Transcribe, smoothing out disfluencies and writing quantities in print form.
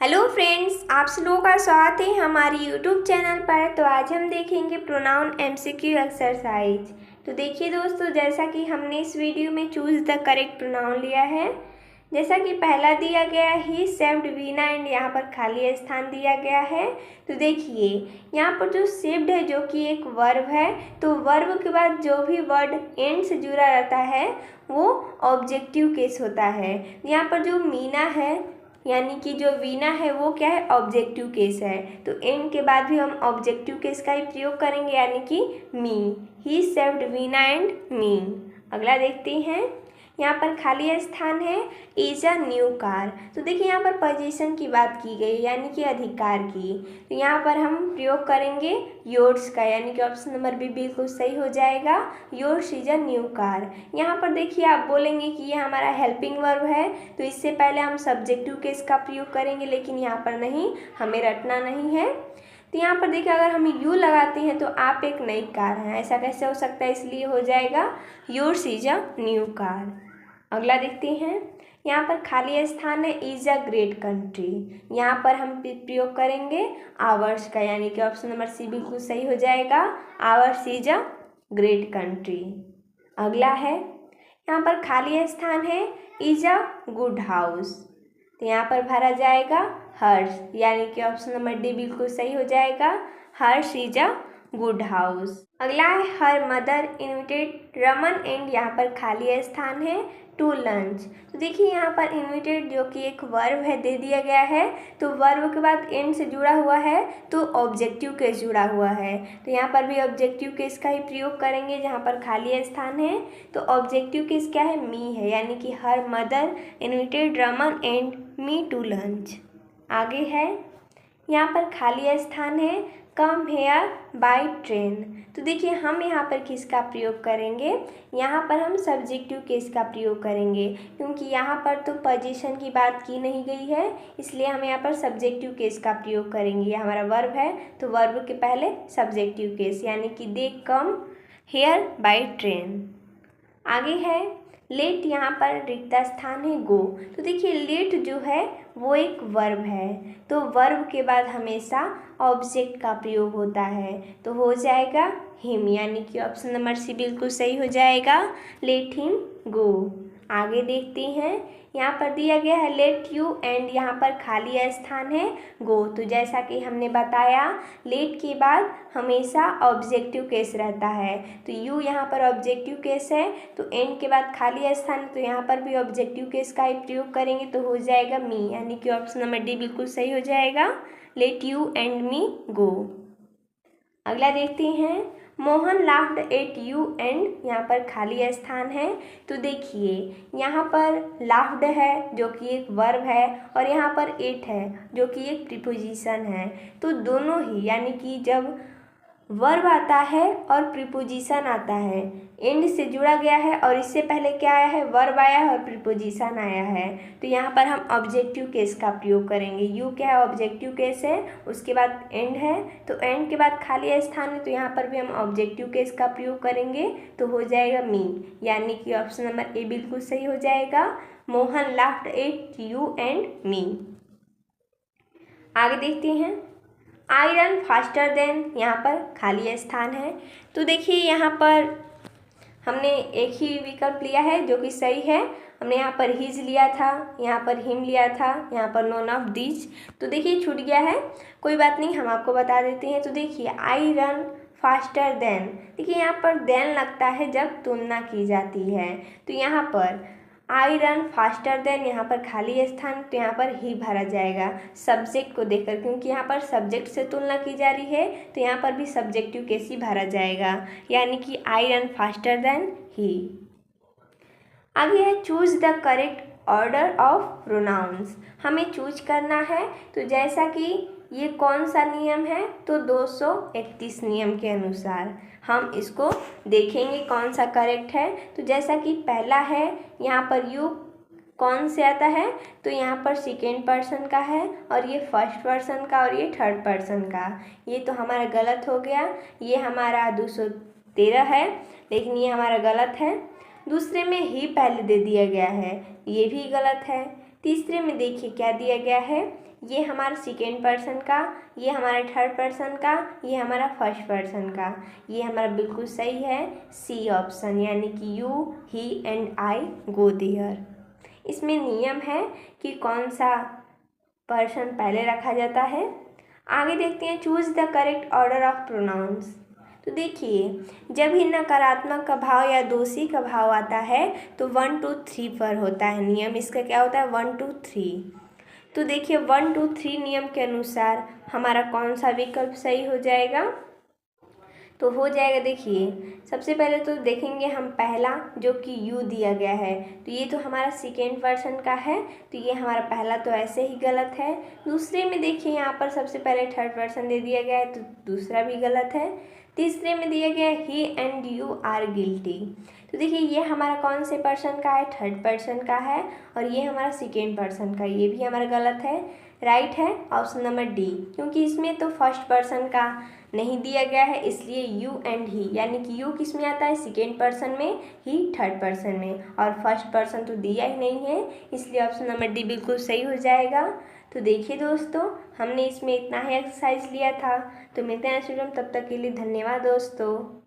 Hello friends, आप सब लोगों का स्वागत है हमारे यूट्यूब चैनल पर। तो आज हम देखेंगे प्रोनाउन एमसीक्यू एक्सरसाइज। तो देखिए दोस्तों, जैसा कि हमने इस वीडियो में चूज द करेक्ट प्रोनाउन लिया है। जैसा कि पहला दिया गया ही सेव्ड वीना एंड यहाँ पर खाली स्थान दिया गया है। तो देखिए यहाँ पर जो सेव्ड है जो कि एक वर्ब है, तो वर्ब के बाद जो भी वर्ड एंड से जुड़ा रहता है वो ऑब्जेक्टिव केस होता है। यहाँ पर जो मीना है यानी कि जो वीना है वो क्या है, ऑब्जेक्टिव केस है। तो एंड के बाद भी हम ऑब्जेक्टिव केस का ही प्रयोग करेंगे, यानी कि मी। ही सेव्ड वीना एंड मी। अगला देखते हैं, यहाँ पर खाली स्थान है इज अ न्यू कार। तो देखिए यहाँ पर पोजीशन की बात की गई, यानी कि अधिकार की। तो यहाँ पर हम प्रयोग करेंगे योर्स का, यानी कि ऑप्शन नंबर बी बिल्कुल सही हो जाएगा। Yours is a new car. यहाँ पर देखिए आप बोलेंगे कि ये हमारा हेल्पिंग वर्ब है, तो इससे पहले हम सब्जेक्टिव केस का प्रयोग करेंगे, लेकिन यहाँ पर नहीं, हमें रटना नहीं है। तो यहाँ पर देखिए अगर हम यू लगाते हैं तो आप एक नई कार हैं, ऐसा कैसे हो सकता है, इसलिए हो जाएगा yours is a new car. अगला देखते हैं, यहाँ पर खाली स्थान है इज अ ग्रेट कंट्री। यहाँ पर हम प्रयोग करेंगे आवर्स का, यानी कि ऑप्शन नंबर सी बिल्कुल सही हो जाएगा। Hours is a great country. अगला है, यहाँ पर खाली स्थान है इज अ गुड हाउस। तो यहाँ पर भरा जाएगा हर्ष, यानी कि ऑप्शन नंबर डी बिल्कुल सही हो जाएगा। हर्ष इज अ गुड हाउस। अगला है हर मदर इनविटेड रमन एंड यहाँ पर खाली स्थान है टू लंच। तो देखिए यहाँ पर इनविटेड जो कि एक वर्ब है दे दिया गया है, तो वर्ब के बाद एंड से जुड़ा हुआ है तो ऑब्जेक्टिव केस जुड़ा हुआ है। तो यहाँ पर भी ऑब्जेक्टिव केस का ही प्रयोग करेंगे जहाँ पर खाली स्थान है। तो ऑब्जेक्टिव केस क्या है, मी है, यानी कि her mother invited Raman and me to lunch. आगे है, यहाँ पर खाली स्थान है कम हेयर बाय ट्रेन। तो देखिए हम यहाँ पर किसका प्रयोग करेंगे, यहाँ पर हम सब्जेक्टिव केस का प्रयोग करेंगे, क्योंकि यहाँ पर तो पोजीशन की बात की नहीं गई है, इसलिए हम यहाँ पर सब्जेक्टिव केस का प्रयोग करेंगे। ये हमारा वर्ब है तो वर्ब के पहले सब्जेक्टिव केस, यानी कि दे कम हेयर बाय ट्रेन। आगे है लेट, यहाँ पर रिक्त स्थान है गो। तो देखिए लेट जो है वो एक वर्ब है, तो वर्ब के बाद हमेशा ऑब्जेक्ट का प्रयोग होता है, तो हो जाएगा हिम, यानी कि ऑप्शन नंबर सी बिल्कुल सही हो जाएगा। Let him go. आगे देखते हैं, यहाँ पर दिया गया है लेट यू एंड यहाँ पर खाली स्थान है गो। तो जैसा कि हमने बताया लेट के बाद हमेशा ऑब्जेक्टिव केस रहता है, तो यू यहाँ पर ऑब्जेक्टिव केस है, तो एंड के बाद खाली स्थान है, तो यहाँ पर भी ऑब्जेक्टिव केस का ही प्रयोग करेंगे, तो हो जाएगा मी, यानी कि ऑप्शन नंबर डी बिल्कुल सही हो जाएगा। लेट यू एंड मी गो। अगला देखते हैं, Mohan laughed eight you and यहाँ पर खाली स्थान है। तो देखिए यहाँ पर लाफ्ड है जो कि एक वर्ब है, और यहाँ पर एट है जो कि एक प्रीपोजिशन है। तो दोनों ही, यानी कि जब वर्ब आता है और प्रीपोजिशन आता है, एंड से जुड़ा गया है और इससे पहले क्या आया है, वर्ब आया है और प्रीपोजिशन आया है, तो यहाँ पर हम ऑब्जेक्टिव केस का प्रयोग करेंगे। यू क्या है, ऑब्जेक्टिव केस है, उसके बाद एंड है, तो एंड के बाद खाली स्थान है, तो यहाँ पर भी हम ऑब्जेक्टिव केस का प्रयोग करेंगे, तो हो जाएगा मी, यानी कि ऑप्शन नंबर ए बिल्कुल सही हो जाएगा। Mohan laughed eight you and me. आगे देखते हैं, आई रन फास्टर देन, यहाँ पर खाली स्थान है। तो देखिए यहाँ पर हमने एक ही विकल्प लिया है जो कि सही है। हमने यहाँ पर हिज लिया था, यहाँ पर हिम लिया था, यहाँ पर नोन ऑफ दिस। तो देखिए छूट गया है, कोई बात नहीं, हम आपको बता देते हैं। तो देखिए आई रन फास्टर देन, देखिए यहाँ पर देन लगता है जब तुलना की जाती है, तो यहाँ पर आई रन फास्टर देन, यहाँ पर खाली स्थान, तो यहाँ पर ही भरा जाएगा सब्जेक्ट को देखकर, क्योंकि यहाँ पर सब्जेक्ट से तुलना की जा रही है, तो यहाँ पर भी सब्जेक्टिव केस ही भरा जाएगा, यानी कि I run faster than he. आगे है choose the correct order of pronouns. हमें चूज करना है, तो जैसा कि ये कौन सा नियम है, तो 231 नियम के अनुसार हम इसको देखेंगे कौन सा करेक्ट है। तो जैसा कि पहला है, यहाँ पर यू कौन से आता है, तो यहाँ पर सेकेंड पर्सन का है, और ये फर्स्ट पर्सन का, और ये थर्ड पर्सन का। ये तो हमारा गलत हो गया, ये हमारा 213 है, लेकिन ये हमारा गलत है। दूसरे में ही पहले दे दिया गया है, ये भी गलत है। तीसरे में देखिए क्या दिया गया है, ये हमारा सेकेंड पर्सन का, ये हमारा थर्ड पर्सन का, ये हमारा फर्स्ट पर्सन का। ये हमारा बिल्कुल सही है, सी ऑप्शन, यानी कि you, he and I go there. इसमें नियम है कि कौन सा पर्सन पहले रखा जाता है। आगे देखते हैं, choose the correct order of pronounce. तो देखिए, जब भी नकारात्मक का भाव या दोषी का भाव आता है तो 1 2 3 पर होता है। नियम इसका क्या होता है, 1 2 3। तो देखिए 1 2 3 नियम के अनुसार हमारा कौन सा विकल्प सही हो जाएगा, तो हो जाएगा, देखिए सबसे पहले तो देखेंगे हम पहला जो कि यू दिया गया है, तो ये तो हमारा सेकेंड पर्सन का है, तो ये हमारा पहला तो ऐसे ही गलत है। दूसरे में देखिए यहाँ पर सबसे पहले थर्ड पर्सन दे दिया गया है, तो दूसरा भी गलत है। तीसरे में दिया गया ही एंड यू आर गिल्टी, तो देखिए ये हमारा कौन से पर्सन का है, थर्ड पर्सन का है, और ये हमारा सेकेंड पर्सन का, ये भी हमारा गलत है। राइट है ऑप्शन नंबर डी, क्योंकि इसमें तो फर्स्ट पर्सन का नहीं दिया गया है, इसलिए यू एंड ही, यानी कि यू किस में आता है, सेकेंड पर्सन में, ही थर्ड पर्सन में, और फर्स्ट पर्सन तो दिया ही नहीं है, इसलिए ऑप्शन नंबर डी बिल्कुल सही हो जाएगा। तो देखिए दोस्तों, हमने इसमें इतना ही एक्सरसाइज लिया था। तो मिलते हैं नेक्स्ट वीडियो में, तब तक के लिए धन्यवाद दोस्तों।